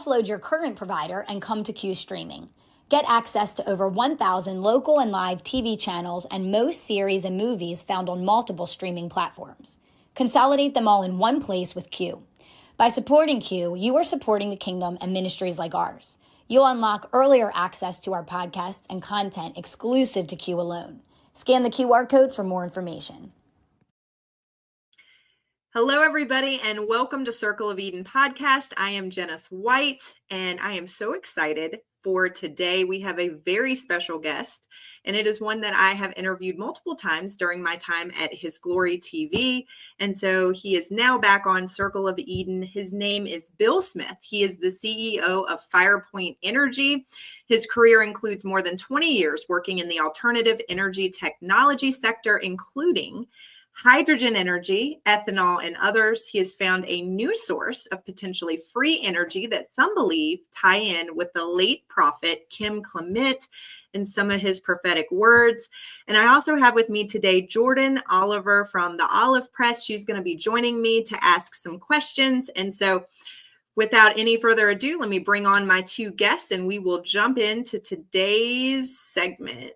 offload your current provider and come to Q Streaming. Get access to over 1,000 local and live TV channels and most series and movies found on multiple streaming platforms. Consolidate them all in one place with Q. By supporting Q, you are supporting the kingdom and ministries like ours. You'll unlock earlier access to our podcasts and content exclusive to Q alone. Scan the QR code for more information. Hello, everybody, and welcome to Circle of Eden podcast. I am Janice White, and I am so excited for today. We have a very special guest, and it is one that I have interviewed multiple times during my time at His Glory TV. And so he is now back on Circle of Eden. His name is Bill Smith. He is the CEO of FirePoint Energy. His career includes more than 20 years working in the alternative energy technology sector, including hydrogen energy, ethanol, and others. He has found a new source of potentially free energy that some believe tie in with the late prophet Kim Clement and some of his prophetic words. And I also have with me today Jordan Oliver from the Olive Press. She's going to be joining me to ask some questions. And so without any further ado, let me bring on my two guests and we will jump into today's segment.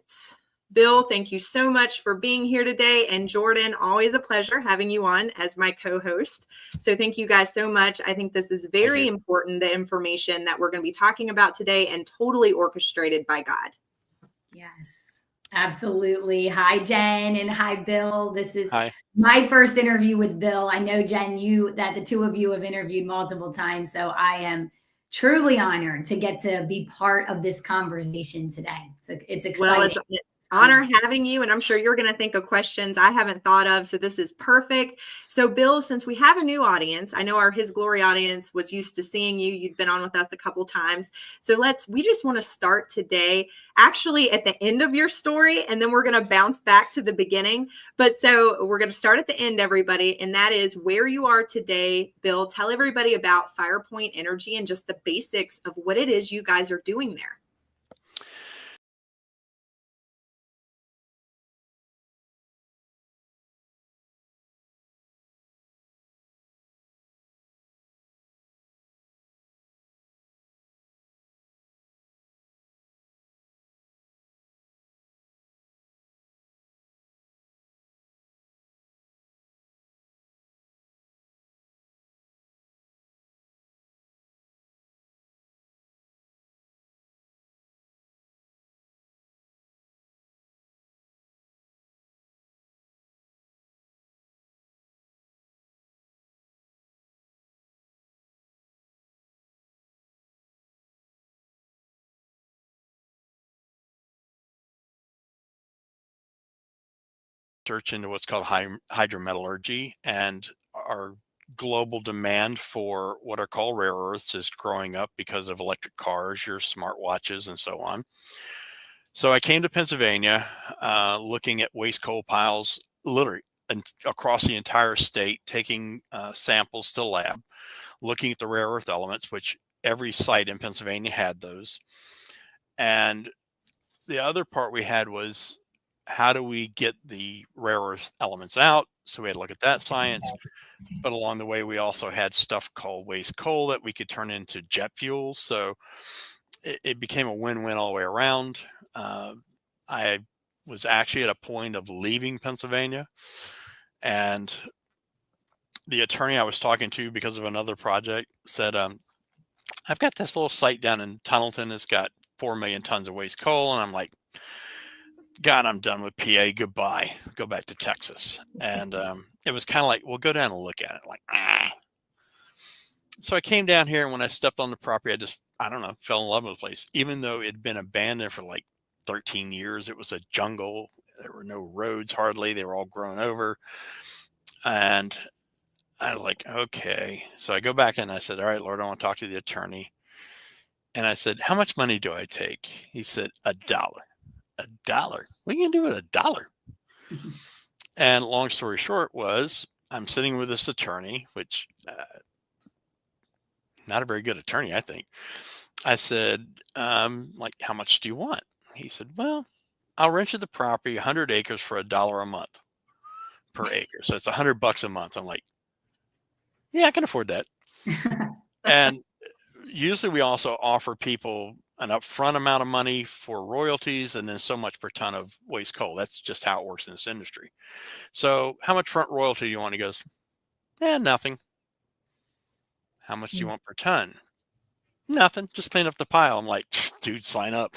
Bill, thank you so much for being here today. And Jordan, always a pleasure having you on as my co-host. So thank you guys so much. I think this is very important, the information that we're going to be talking about today, and totally orchestrated by God. Yes, absolutely. Hi, Jen, and hi, Bill. This is my first interview with Bill. I know, Jen, that the two of you have interviewed multiple times. So I am truly honored to get to be part of this conversation today. So it's exciting. Well, honor having you, and I'm sure you're going to think of questions I haven't thought of, so this is perfect. So Bill, since we have a new audience, I know our His Glory audience was used to seeing you. You've been on with us a couple times. So we just want to start today actually at the end of your story, and then we're going to bounce back to the beginning. But so we're going to start at the end, everybody, and that is where you are today. Bill, tell everybody about FirePoint Energy and just the basics of what it is you guys are doing there. Search into what's called hydrometallurgy, and our global demand for what are called rare earths is growing up because of electric cars, your smartwatches, and so on. So I came to Pennsylvania looking at waste coal piles literally across the entire state, taking samples to the lab, looking at the rare earth elements, which every site in Pennsylvania had those. And the other part we had was, how do we get the rare earth elements out? So we had to look at that science. But along the way, we also had stuff called waste coal that we could turn into jet fuel. So it became a win-win all the way around. I was actually at a point of leaving Pennsylvania. And the attorney I was talking to because of another project said, I've got this little site down in Tunnelton. It's got 4 million tons of waste coal. And I'm like, God, I'm done with PA. Goodbye. Go back to Texas. And it was kind of like, well, go down and look at it. Like, So I came down here, and when I stepped on the property, I don't know, fell in love with the place. Even though it had been abandoned for like 13 years, it was a jungle. There were no roads hardly. They were all grown over. And I was like, okay. So I go back and I said, all right, Lord, I want to talk to the attorney. And I said, how much money do I take? He said, $1. $1? What are you going to do with $1? And long story short was, I'm sitting with this attorney, which not a very good attorney, I think. I said, like, how much do you want? He said, well, I'll rent you the property, 100 acres for $1 a month per acre. So it's $100 a month. I'm like, yeah, I can afford that. And usually we also offer people an upfront amount of money for royalties and then so much per ton of waste coal. That's just how it works in this industry. So how much front royalty do you want? He goes, nothing. How much do you want per ton? Nothing. Just clean up the pile. I'm like, dude, sign up.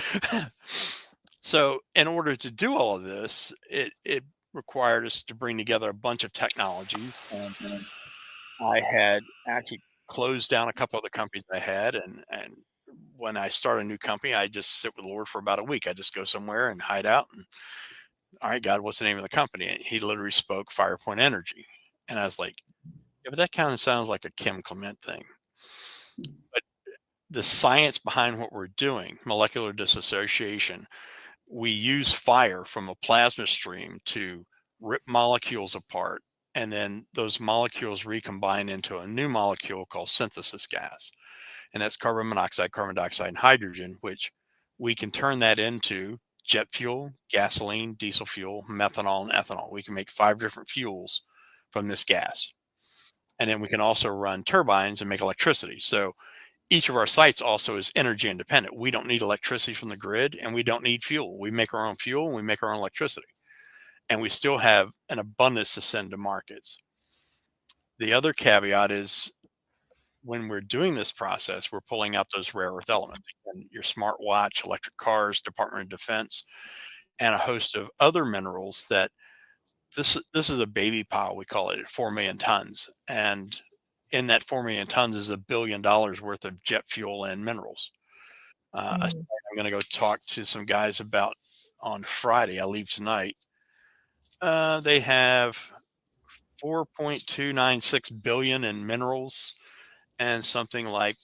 So in order to do all of this, it required us to bring together a bunch of technologies. And I had actually closed down a couple of the companies I had. And when I start a new company, I just sit with the Lord for about a week. I just go somewhere and hide out. And all right, God, what's the name of the company? And he literally spoke FirePoint Energy. And I was like, yeah, but that kind of sounds like a Kim Clement thing. But the science behind what we're doing, molecular dissociation, we use fire from a plasma stream to rip molecules apart. And then those molecules recombine into a new molecule called synthesis gas. And that's carbon monoxide, carbon dioxide, and hydrogen, which we can turn that into jet fuel, gasoline, diesel fuel, methanol, and ethanol. We can make 5 different fuels from this gas. And then we can also run turbines and make electricity. So each of our sites also is energy independent. We don't need electricity from the grid, and we don't need fuel. We make our own fuel and we make our own electricity. And we still have an abundance to send to markets. The other caveat is when we're doing this process, we're pulling out those rare earth elements. And your smartwatch, electric cars, Department of Defense, and a host of other minerals that this is a baby pile, we call it, at 4 million tons. And in that 4 million tons is $1 billion worth of jet fuel and minerals. I'm going to go talk to some guys about on Friday. I leave tonight. They have 4.296 billion in minerals and something like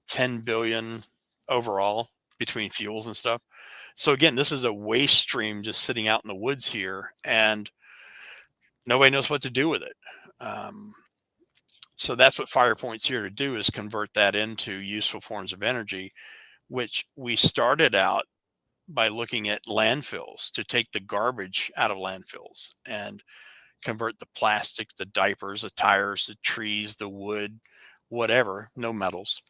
10 billion overall between fuels and stuff. So again, this is a waste stream just sitting out in the woods here, and nobody knows what to do with it. So that's what FirePoint's here to do, is convert that into useful forms of energy, which we started out by looking at landfills to take the garbage out of landfills and convert the plastic, the diapers, the tires, the trees, the wood, whatever, no metals,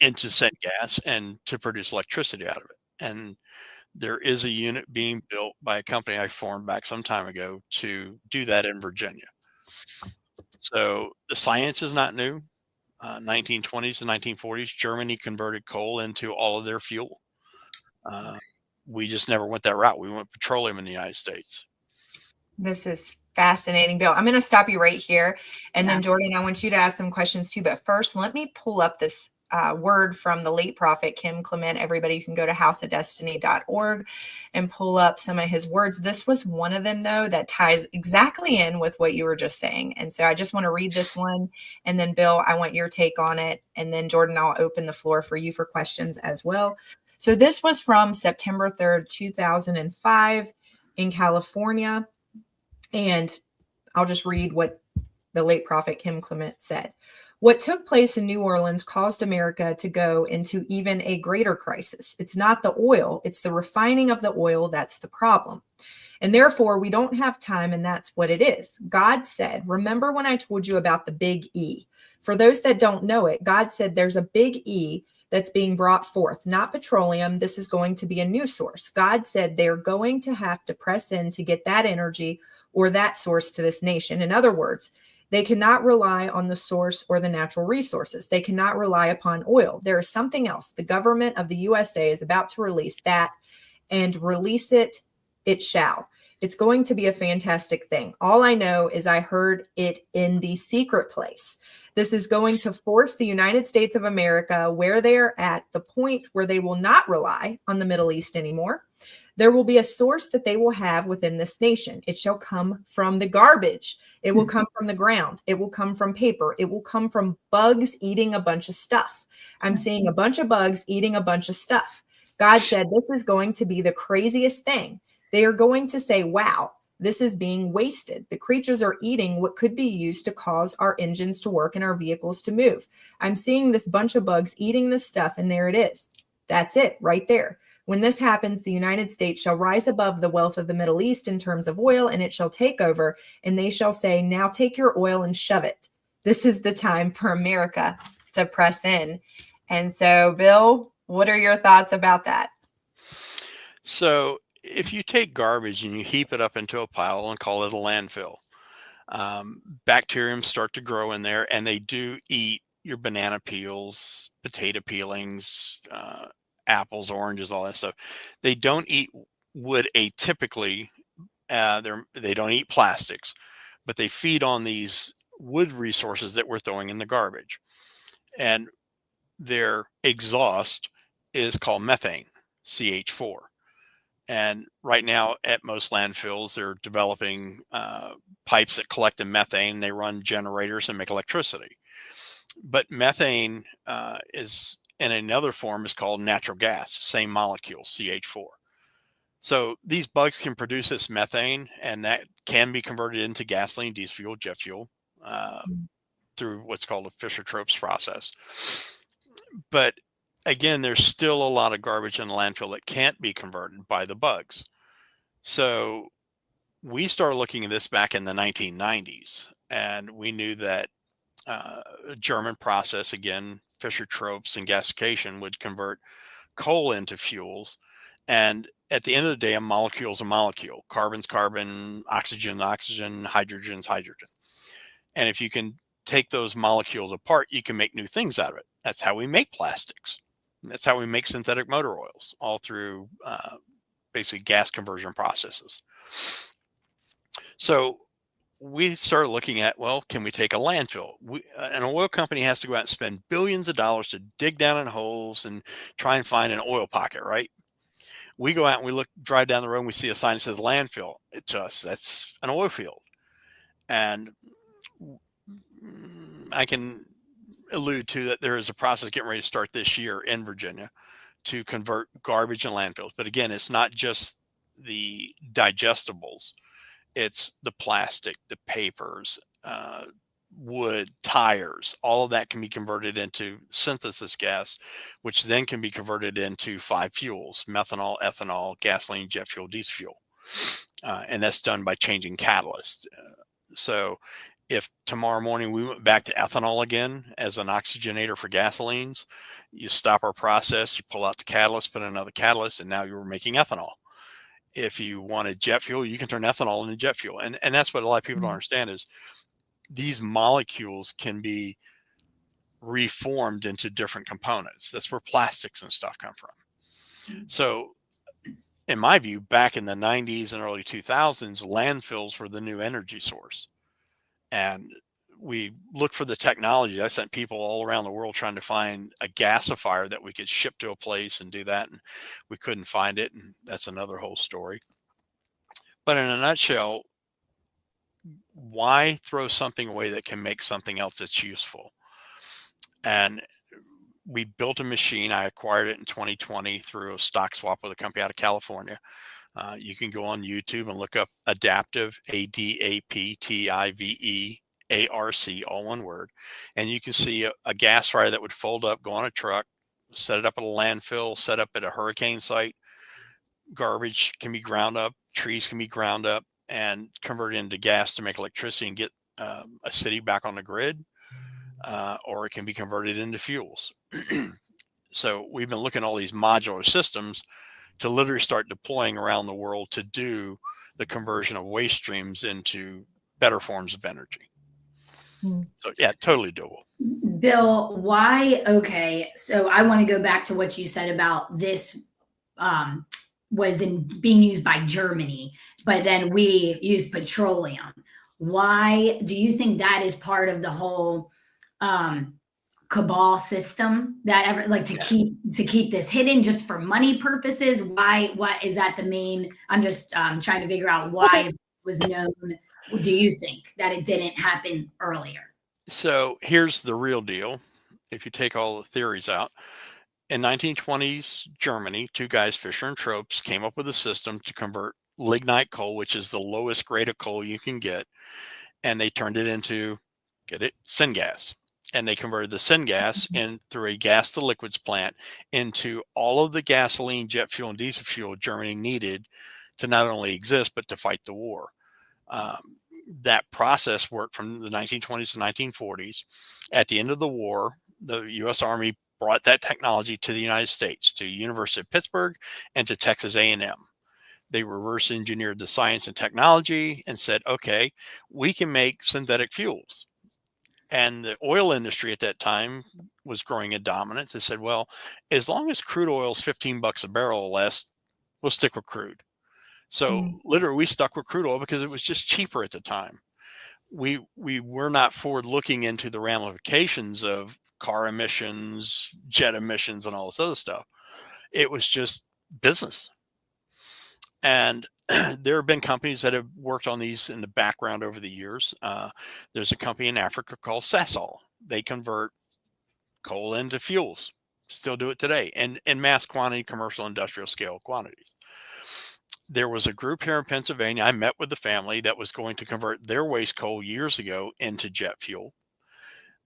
into set gas and to produce electricity out of it. And there is a unit being built by a company I formed back some time ago to do that in Virginia. So the science is not new. 1920s and 1940s, Germany converted coal into all of their fuel. We just never went that route. We went petroleum in the United States. This is fascinating, Bill. I'm going to stop you right here. And then Jordan, I want you to ask some questions too. But first, let me pull up this word from the late prophet Kim Clement. Everybody can go to houseofdestiny.org and pull up some of his words. This was one of them, though, that ties exactly in with what you were just saying. And so I just want to read this one. And then, Bill, I want your take on it. And then, Jordan, I'll open the floor for you for questions as well. So this was from September 3rd, 2005 in California. And I'll just read what the late prophet Kim Clement said. What took place in New Orleans caused America to go into even a greater crisis. It's not the oil, it's the refining of the oil that's the problem. And therefore, we don't have time, and that's what it is. God said, remember when I told you about the big E? For those that don't know it, God said there's a big E that's being brought forth, not petroleum. This is going to be a new source. God said they're going to have to press in to get that energy or that source to this nation. In other words, they cannot rely on the source or the natural resources. They cannot rely upon oil. There is something else. The government of the USA is about to release that, and release it, it shall. It's going to be a fantastic thing. All I know is I heard it in the secret place. This is going to force the United States of America where they are at the point where they will not rely on the Middle East anymore. There will be a source that they will have within this nation. It shall come from the garbage. It will come from the ground. It will come from paper. It will come from bugs eating a bunch of stuff. I'm seeing a bunch of bugs eating a bunch of stuff. God said this is going to be the craziest thing. They are going to say, wow, this is being wasted. The creatures are eating what could be used to cause our engines to work and our vehicles to move. I'm seeing this bunch of bugs eating this stuff, and there it is. That's it right there. When this happens, the United States shall rise above the wealth of the Middle East in terms of oil, and it shall take over, and they shall say, now take your oil and shove it. This is the time for America to press in. And so, Bill, what are your thoughts about that? So if you take garbage and you heap it up into a pile and call it a landfill, bacterium start to grow in there, and they do eat your banana peels, potato peelings, apples, oranges, all that stuff. They don't eat wood atypically. They don't eat plastics, but they feed on these wood resources that we're throwing in the garbage. And their exhaust is called methane, CH4. And right now, at most landfills, they're developing pipes that collect the methane. They run generators and make electricity. But methane is in another form is called natural gas, same molecule, CH4. So these bugs can produce this methane, and that can be converted into gasoline, diesel fuel, jet fuel through what's called a Fischer-Tropsch process. But again, there's still a lot of garbage in the landfill that can't be converted by the bugs. So we started looking at this back in the 1990s, and we knew that a German process, again, Fischer-Tropsch and gasification, would convert coal into fuels. And at the end of the day, a molecule is a molecule. Carbon's carbon, oxygen, oxygen, hydrogen's hydrogen. And if you can take those molecules apart, you can make new things out of it. That's how we make plastics. That's how we make synthetic motor oils, all through basically gas conversion processes. So we started looking at, well, can we take a landfill? An oil company has to go out and spend billions of dollars to dig down in holes and try and find an oil pocket, right? We go out and we drive down the road and we see a sign that says landfill. To us, that's an oil field. And I can allude to that there is a process getting ready to start this year in Virginia to convert garbage and landfills. But again, it's not just the digestibles. It's the plastic, the papers, wood, tires, all of that can be converted into synthesis gas, which then can be converted into 5 fuels: methanol, ethanol, gasoline, jet fuel, diesel fuel. And that's done by changing catalyst. So if tomorrow morning we went back to ethanol again as an oxygenator for gasolines, you stop our process, you pull out the catalyst, put in another catalyst, and now you're making ethanol. If you wanted jet fuel, you can turn ethanol into jet fuel. And that's what a lot of people don't understand is these molecules can be reformed into different components. That's where plastics and stuff come from. So in my view, back in the 90s and early 2000s, landfills were the new energy source. And we looked for the technology. I sent people all around the world trying to find a gasifier that we could ship to a place and do that. And we couldn't find it. And that's another whole story. But in a nutshell, why throw something away that can make something else that's useful? And we built a machine. I acquired it in 2020 through a stock swap with a company out of California. You can go on YouTube and look up Adaptive, ADAPTIVE ARC, all one word. And you can see a gas fryer that would fold up, go on a truck, set it up at a landfill, set up at a hurricane site. Garbage can be ground up, trees can be ground up and converted into gas to make electricity and get a city back on the grid, or it can be converted into fuels. So we've been looking at all these modular systems to literally start deploying around the world to do the conversion of waste streams into better forms of energy. So yeah, totally doable. Bill, why? Okay, so I want to go back to what you said about this was being used by Germany, but then we use petroleum. Why do you think that is part of the whole cabal system that to keep this hidden just for money purposes? Why is that the main? I'm just trying to figure out why it was known. Do you think that it didn't happen earlier? So here's the real deal. If you take all the theories out, in 1920s Germany, 2 guys, Fischer and Tropsch, came up with a system to convert lignite coal, which is the lowest grade of coal you can get, and they turned it into, get it, syngas. And they converted the syngas in through a gas to liquids plant into all of the gasoline, jet fuel, and diesel fuel Germany needed to not only exist, but to fight the war. That process worked from the 1920s to 1940s. At the end of the war, the U.S. Army brought that technology to the United States, to University of Pittsburgh and to Texas A&M. They reverse engineered the science and technology and said, okay, we can make synthetic fuels. And the oil industry at that time was growing in dominance. They said, well, as long as crude oil is $15 a barrel or less, we'll stick with crude. So literally we stuck with crude oil because it was just cheaper at the time. We were not forward looking into the ramifications of car emissions, jet emissions, and all this other stuff. It was just business. And there have been companies that have worked on these in the background over the years. There's a company in Africa called Sasol. They convert coal into fuels, still do it today, and in mass quantity, commercial, industrial scale quantities. There was a group here in Pennsylvania. I met with the family that was going to convert their waste coal years ago into jet fuel.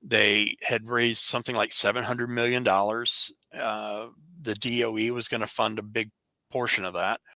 They had raised something like $700 million. The DOE was going to fund a big portion of that.